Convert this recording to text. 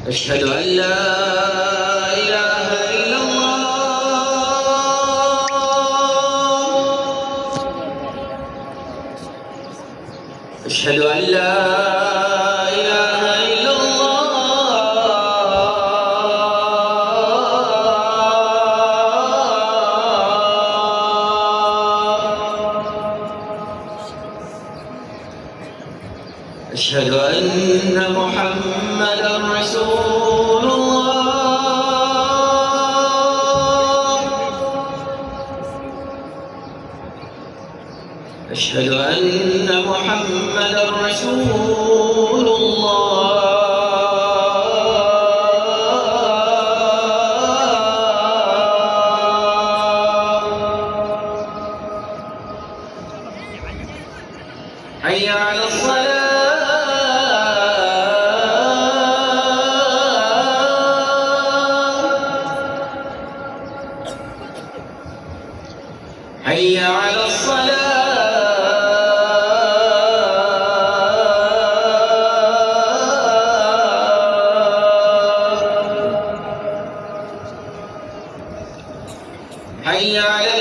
أشهد أن لا إله إلا الله. أشهد أن لا إله إلا الله. أشهد أن محمدًا رسول الله. أشهد أن محمدًا رسول الله. حي على الصلاة. حي على الصلاة. حي على